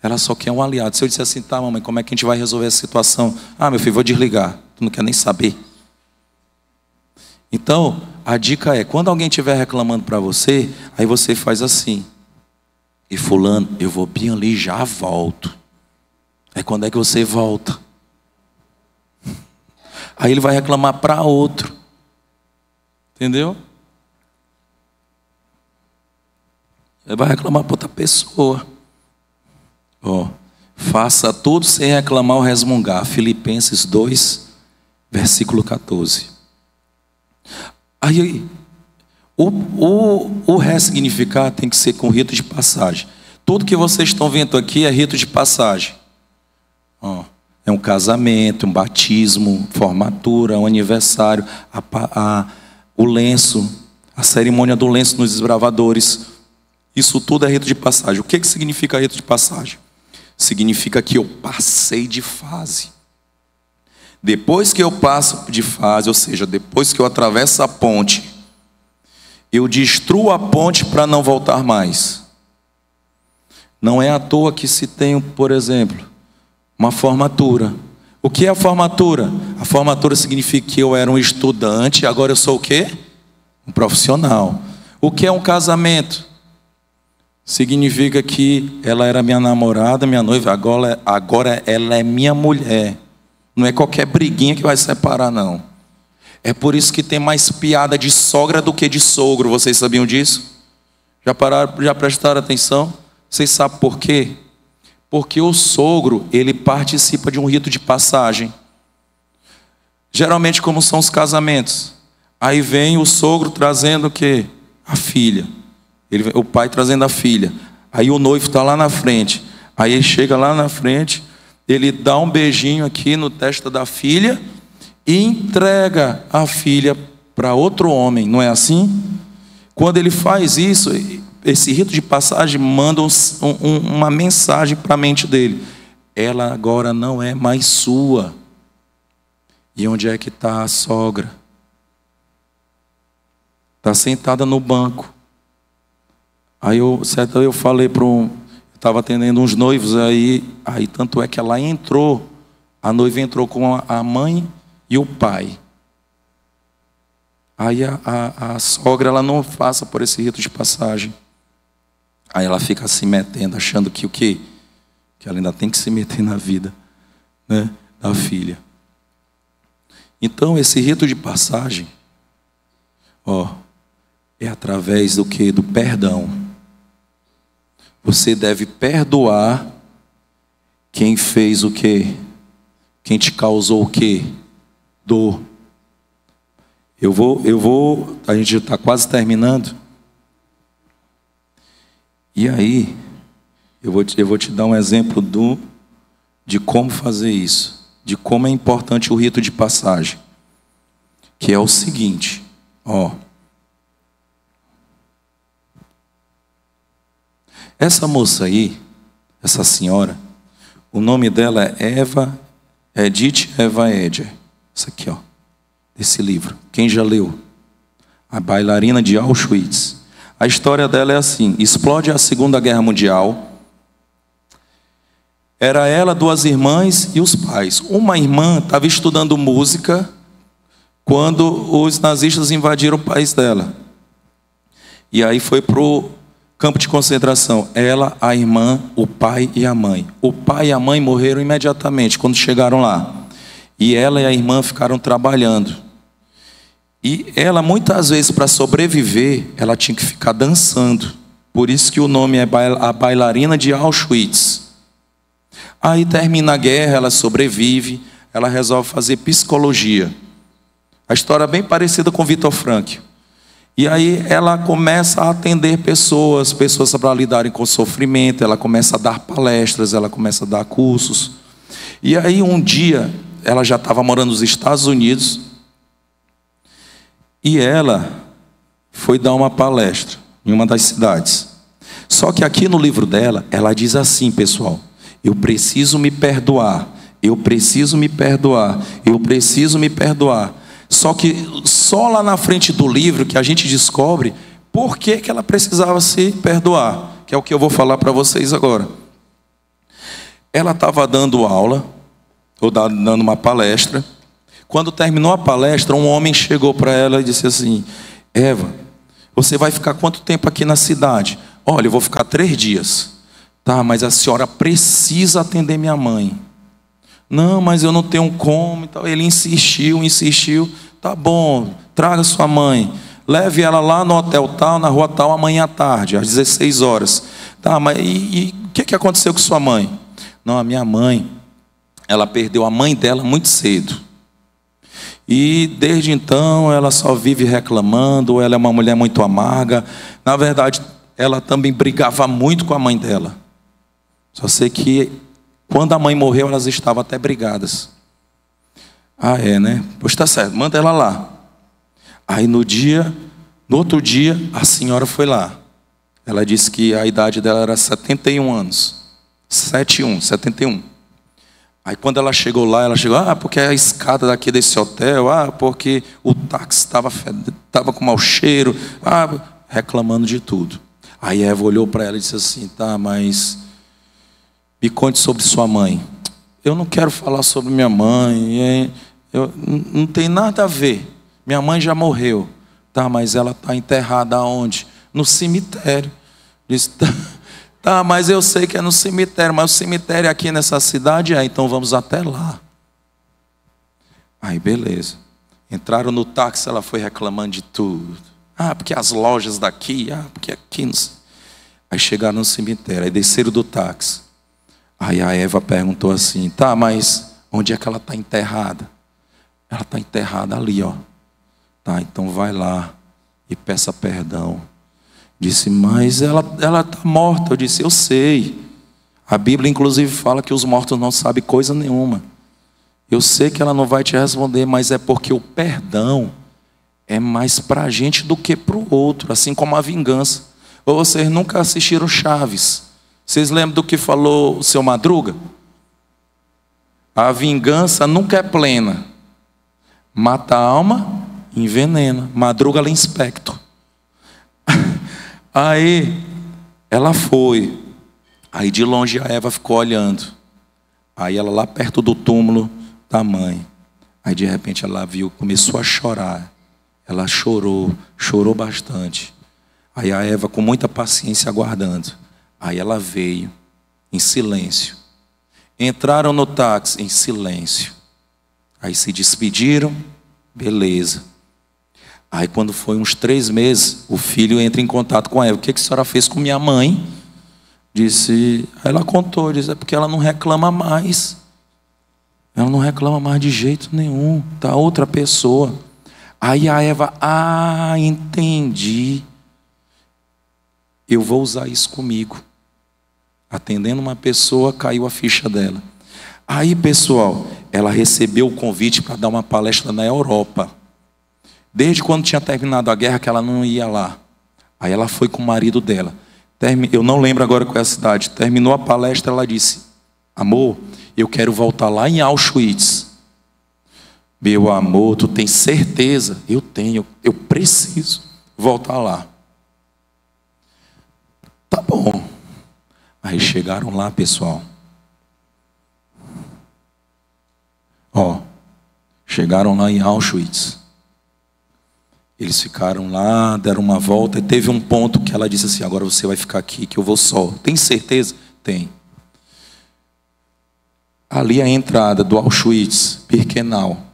Ela só quer um aliado. Se eu disser assim, tá, mamãe, como é que a gente vai resolver essa situação? Ah, meu filho, vou desligar. Tu não quer nem saber. Então, a dica é, quando alguém estiver reclamando para você, aí você faz assim. E fulano, eu vou bem ali e já volto. Aí quando é que você volta? Aí ele vai reclamar para outro. Entendeu? Ele vai reclamar para outra pessoa. Faça tudo sem reclamar ou resmungar. Filipenses 2, versículo 14. Aí, o ressignificar tem que ser com rito de passagem. Tudo que vocês estão vendo aqui é rito de passagem. É um casamento, um batismo, formatura, um aniversário, o lenço, a cerimônia do lenço nos desbravadores. Isso tudo é rito de passagem. O que significa rito de passagem? Significa que eu passei de fase. Depois que eu passo de fase, ou seja, depois que eu atravesso a ponte, eu destruo a ponte para não voltar mais. Não é à toa que se tem, por exemplo, uma formatura. O que é a formatura? A formatura significa que eu era um estudante, agora eu sou o quê? Um profissional. O que é um casamento? Significa que ela era minha namorada, minha noiva, agora ela é minha mulher. Não é qualquer briguinha que vai separar, não. É por isso que tem mais piada de sogra do que de sogro. Vocês sabiam disso? Já prestaram atenção? Vocês sabem por quê? Porque o sogro, ele participa de um rito de passagem. Geralmente, como são os casamentos? Aí vem o sogro trazendo o quê? A filha. O pai trazendo a filha. Aí o noivo está lá na frente. Aí ele chega lá na frente, ele dá um beijinho aqui no testa da filha e entrega a filha para outro homem, não é assim? Quando ele faz isso, esse rito de passagem manda uma mensagem para a mente dele. Ela agora não é mais sua. E onde é que está a sogra? Está sentada no banco. Aí eu falei estava atendendo uns noivos aí tanto é que ela entrou, a noiva entrou com a mãe e o pai. Aí a sogra, ela não passa por esse rito de passagem. Aí ela fica se metendo, achando que o quê? Que ela ainda tem que se meter na vida, né, da filha. Então esse rito de passagem, é através do quê? Do perdão. Você deve perdoar quem fez o quê? Quem te causou o quê? Dor. A gente está quase terminando. E aí, eu vou te dar um exemplo de como fazer isso. De como é importante o rito de passagem. Que é o seguinte, essa moça aí, essa senhora, o nome dela é Edith Eva Eger. Isso aqui, desse livro. Quem já leu? A Bailarina de Auschwitz. A história dela é assim: explode a Segunda Guerra Mundial. Era ela, duas irmãs e os pais. Uma irmã estava estudando música quando os nazistas invadiram o país dela. E aí foi pro campo de concentração. Ela, a irmã, o pai e a mãe. O pai e a mãe morreram imediatamente quando chegaram lá. E ela e a irmã ficaram trabalhando. E ela, muitas vezes, para sobreviver, ela tinha que ficar dançando. Por isso que o nome é a Bailarina de Auschwitz. Aí termina a guerra, ela sobrevive, ela resolve fazer psicologia. A história é bem parecida com Viktor Frankl. E aí ela começa a atender pessoas para lidarem com sofrimento, ela começa a dar palestras, ela começa a dar cursos. E aí um dia, ela já estava morando nos Estados Unidos, e ela foi dar uma palestra em uma das cidades. Só que aqui no livro dela, ela diz assim, pessoal: eu preciso me perdoar, eu preciso me perdoar, eu preciso me perdoar. Só que só lá na frente do livro que a gente descobre por que ela precisava se perdoar, que é o que eu vou falar para vocês agora. Ela estava dando aula, ou dando uma palestra. Quando terminou a palestra, um homem chegou para ela e disse assim: Eva, você vai ficar quanto tempo aqui na cidade? olha, eu vou ficar 3 dias. Tá, mas a senhora precisa atender minha mãe. Não, mas eu não tenho como. Então, ele insistiu. Tá bom, traga sua mãe. Leve ela lá no hotel tal, na rua tal, amanhã à tarde, às 16 horas. Tá, mas e o que aconteceu com sua mãe? Não, a minha mãe, ela perdeu a mãe dela muito cedo. E desde então ela só vive reclamando, ela é uma mulher muito amarga. Na verdade, ela também brigava muito com a mãe dela. Só sei que quando a mãe morreu, elas estavam até brigadas. Ah, é, né? Pois tá certo, manda ela lá. Aí no outro dia, a senhora foi lá. Ela disse que a idade dela era 71 anos. 71. Aí quando ela chegou lá, porque a escada daqui desse hotel, porque o táxi estava com mau cheiro, reclamando de tudo. Aí Eva olhou para ela e disse assim, tá, mas me conte sobre sua mãe. Eu não quero falar sobre minha mãe, não tem nada a ver. Minha mãe já morreu. Tá, mas ela está enterrada aonde? No cemitério. Disse, tá, mas eu sei que é no cemitério, mas o cemitério é aqui nessa cidade, então vamos até lá. Aí beleza. Entraram no táxi, ela foi reclamando de tudo. Porque as lojas daqui, porque aqui não sei. Aí chegaram no cemitério, aí desceram do táxi. Aí a Eva perguntou assim, tá, mas onde é que ela está enterrada? Ela está enterrada ali, ó. Tá, então vai lá e peça perdão. Disse, mas ela está morta. Eu disse, eu sei. A Bíblia inclusive fala que os mortos não sabem coisa nenhuma. Eu sei que ela não vai te responder, mas é porque o perdão é mais para a gente do que para o outro, assim como a vingança. Ou vocês nunca assistiram Chaves? Vocês lembram do que falou o seu Madruga? A vingança nunca é plena. Mata a alma, envenena. Madruga ela inspecto. Aí ela foi. Aí de longe a Eva ficou olhando. Aí ela lá perto do túmulo da mãe. Aí de repente ela viu, começou a chorar. Ela chorou bastante. Aí a Eva com muita paciência aguardando. Aí ela veio em silêncio. Entraram no táxi em silêncio. Aí se despediram, beleza. Aí quando foi uns 3 meses, o filho entra em contato com ela. O que a senhora fez com minha mãe? Disse, aí ela contou, disse, é porque ela não reclama mais. Ela não reclama mais de jeito nenhum. Tá outra pessoa. Aí a Eva, entendi. Eu vou usar isso comigo. Atendendo uma pessoa, caiu a ficha dela. Aí, pessoal, ela recebeu o convite para dar uma palestra na Europa. Desde quando tinha terminado a guerra, que ela não ia lá. Aí ela foi com o marido dela. Eu não lembro agora qual é a cidade. Terminou a palestra, ela disse, amor, eu quero voltar lá em Auschwitz. Meu amor, tu tem certeza? Eu tenho, eu preciso voltar lá. Tá bom. Aí chegaram lá, pessoal. Chegaram lá em Auschwitz. Eles ficaram lá, deram uma volta, e teve um ponto que ela disse assim, agora você vai ficar aqui, que eu vou só. Tem certeza? Tem. Ali a entrada do Auschwitz-Birkenau.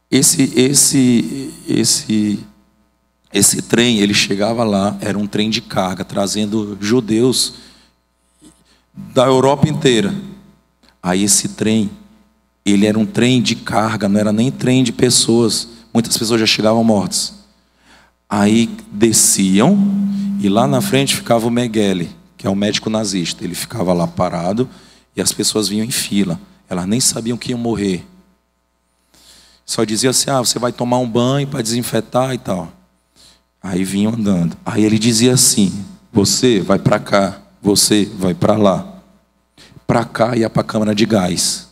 Esse trem, ele chegava lá, era um trem de carga, trazendo judeus da Europa inteira. Aí esse trem, ele era um trem de carga, não era nem trem de pessoas. Muitas pessoas já chegavam mortas. Aí desciam, e lá na frente ficava o Mengele, que é um médico nazista. Ele ficava lá parado, e as pessoas vinham em fila. Elas nem sabiam que iam morrer. Só dizia assim, você vai tomar um banho para desinfetar e tal. Aí vinham andando. Aí ele dizia assim, você vai para cá, você vai para lá. Para cá ia para a câmara de gás.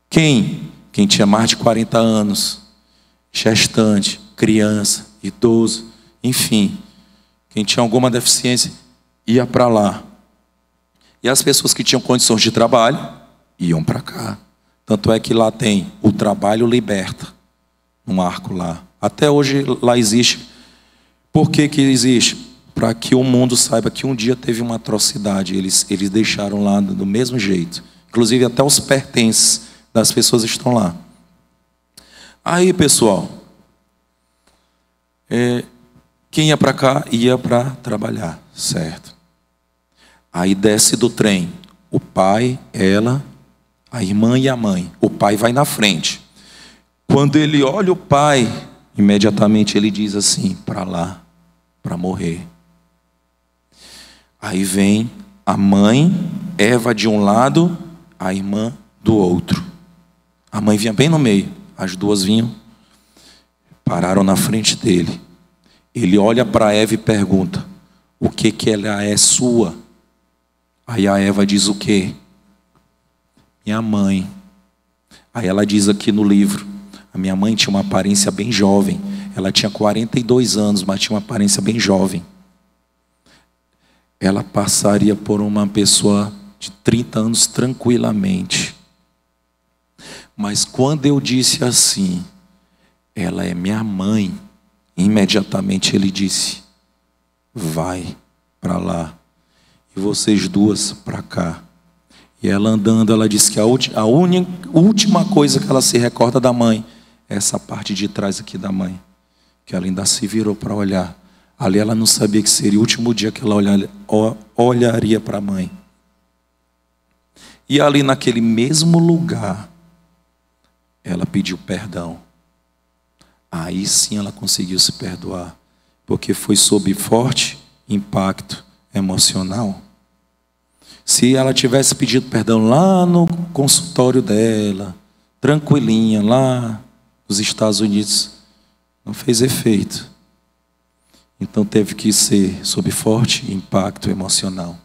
Quem tinha mais de 40 anos, gestante, criança, idoso, enfim, quem tinha alguma deficiência, ia para lá. E as pessoas que tinham condições de trabalho, iam para cá. Tanto é que lá tem o trabalho liberta, um arco lá. Até hoje lá existe. Por que existe? para que o mundo saiba que um dia teve uma atrocidade. Eles deixaram lá do mesmo jeito. Inclusive até os pertences das pessoas estão lá. Aí, pessoal, quem ia para cá ia para trabalhar, certo? Aí desce do trem o pai, ela, a irmã e a mãe. O pai vai na frente. Quando ele olha o pai, imediatamente ele diz assim: para lá, para morrer. Aí vem a mãe, Eva de um lado, a irmã do outro. A mãe vinha bem no meio, as duas vinham, pararam na frente dele. Ele olha para Eva e pergunta: o que ela é sua? Aí a Eva diz o quê? Minha mãe. Aí ela diz aqui no livro: a minha mãe tinha uma aparência bem jovem. Ela tinha 42 anos, mas tinha uma aparência bem jovem. Ela passaria por uma pessoa de 30 anos tranquilamente. Mas quando eu disse assim, ela é minha mãe, imediatamente ele disse: vai para lá e vocês duas para cá. E ela andando, ela disse que a última coisa que ela se recorda da mãe é essa parte de trás aqui da mãe, que ela ainda se virou para olhar. Ali ela não sabia que seria o último dia que ela olharia para a mãe. E ali naquele mesmo lugar, ela pediu perdão. Aí sim ela conseguiu se perdoar, porque foi sob forte impacto emocional. Se ela tivesse pedido perdão lá no consultório dela, tranquilinha, lá nos Estados Unidos, não fez efeito. Então teve que ser sob forte impacto emocional.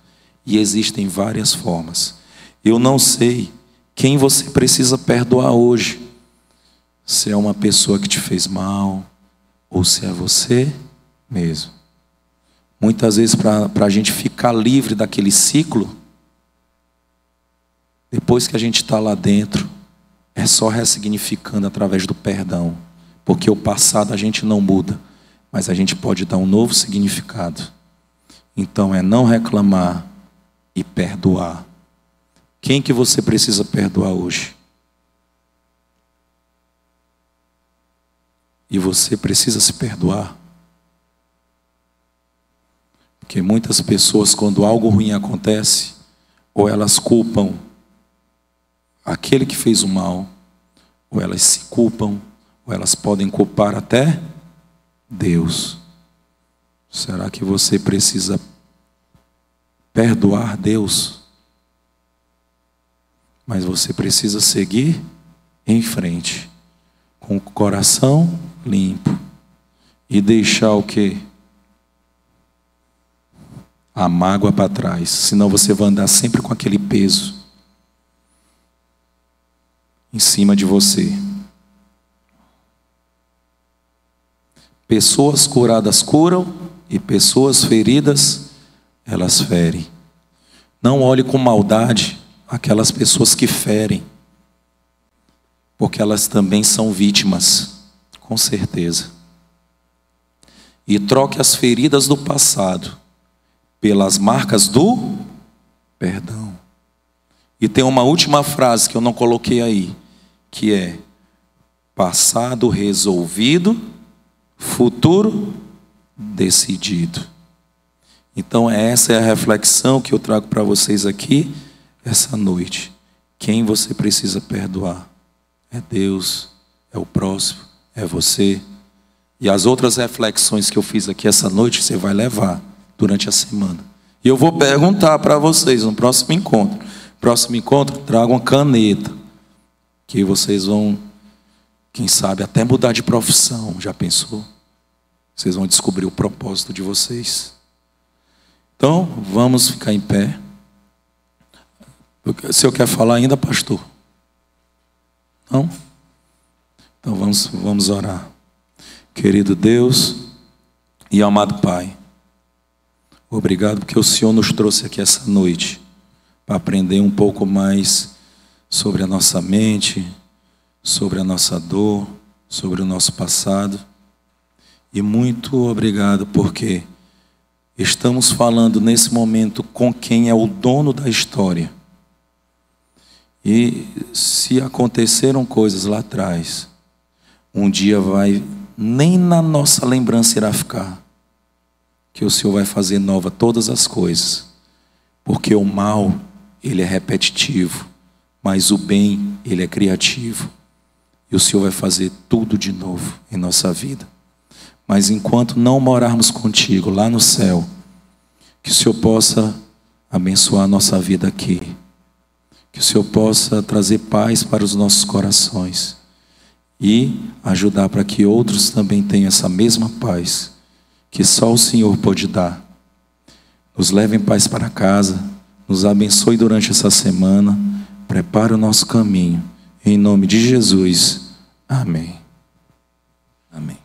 E existem várias formas. Eu não sei quem você precisa perdoar hoje. Se é uma pessoa que te fez mal, ou se é você mesmo. Muitas vezes, para a gente ficar livre daquele ciclo, depois que a gente está lá dentro, é só ressignificando através do perdão. Porque o passado a gente não muda, mas a gente pode dar um novo significado. Então é não reclamar e perdoar. Quem que você precisa perdoar hoje? E você precisa se perdoar? Porque muitas pessoas, quando algo ruim acontece, ou elas culpam aquele que fez o mal, ou elas se culpam, ou elas podem culpar até Deus. Será que você precisa perdoar Deus? Mas você precisa seguir em frente, com o coração limpo, e deixar o quê? A mágoa para trás. Senão você vai andar sempre com aquele peso em cima de você. Pessoas curadas curam, e pessoas feridas, elas ferem. Não olhe com maldade aquelas pessoas que ferem, porque elas também são vítimas, com certeza. E troque as feridas do passado pelas marcas do perdão. E tem uma última frase que eu não coloquei aí, que é: passado resolvido, futuro decidido. Então essa é a reflexão que eu trago para vocês aqui essa noite. Quem você precisa perdoar? É Deus, é o próximo, é você. E as outras reflexões que eu fiz aqui essa noite, você vai levar durante a semana. E eu vou perguntar para vocês no próximo encontro. Próximo encontro, tragam uma caneta, que vocês vão, quem sabe, até mudar de profissão. Já pensou? Vocês vão descobrir o propósito de vocês. Então, vamos ficar em pé. O senhor quer falar ainda, pastor? Não? Então vamos orar. Querido Deus e amado Pai, obrigado porque o Senhor nos trouxe aqui essa noite para aprender um pouco mais sobre a nossa mente, sobre a nossa dor, sobre o nosso passado. E muito obrigado porque Estamos falando nesse momento com quem é o dono da história. E se aconteceram coisas lá atrás, um dia nem na nossa lembrança irá ficar, que o Senhor vai fazer nova todas as coisas. Porque o mal, ele é repetitivo, mas o bem, ele é criativo. E o Senhor vai fazer tudo de novo em nossa vida. Mas enquanto não morarmos contigo lá no céu, que o Senhor possa abençoar a nossa vida aqui. Que o Senhor possa trazer paz para os nossos corações. E ajudar para que outros também tenham essa mesma paz que só o Senhor pode dar. Nos leve em paz para casa. Nos abençoe durante essa semana. Prepare o nosso caminho. Em nome de Jesus. Amém. Amém.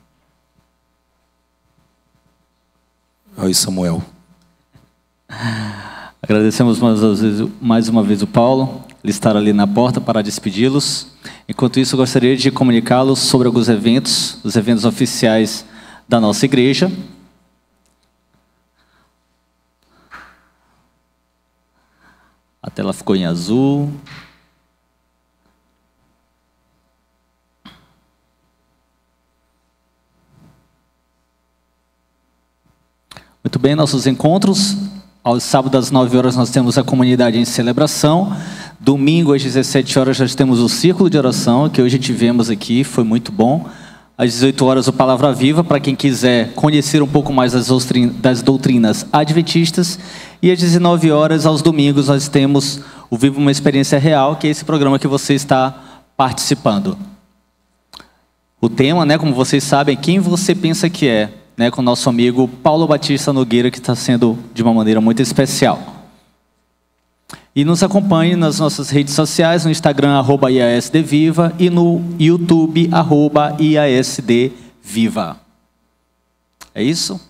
Oi, Samuel. Agradecemos mais uma vez o Paulo. Ele estará ali na porta para despedi-los. Enquanto isso, eu gostaria de comunicá-los sobre alguns eventos, os eventos oficiais da nossa igreja. A tela ficou em azul. Muito bem, nossos encontros. Aos sábados às 9 horas nós temos a comunidade em celebração. Domingo às 17 horas nós temos o círculo de oração, que hoje tivemos aqui, foi muito bom. Às 18 horas o Palavra Viva, para quem quiser conhecer um pouco mais das doutrinas adventistas. E às 19 horas, aos domingos, nós temos o Viva uma Experiência Real, que é esse programa que você está participando. O tema, como vocês sabem, quem você pensa que é, com o nosso amigo Paulo Batista Nogueira, que está sendo de uma maneira muito especial. E nos acompanhe nas nossas redes sociais, no Instagram, @IASDViva, e no YouTube, @IASDViva. É isso?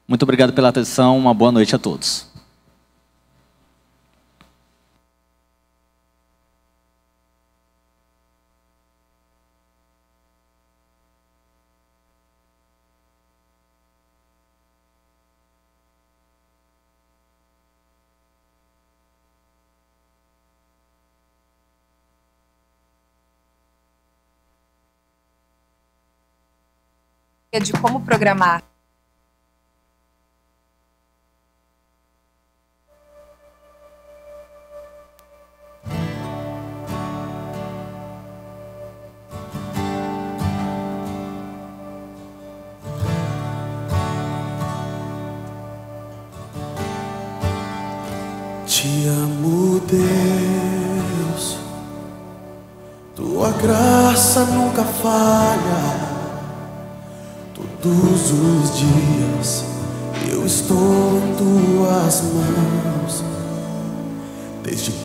Muito obrigado pela atenção, uma boa noite a todos. De como programar. Te amo, Deus, tua graça nunca falha. Todos os dias eu estou em tuas mãos. Desde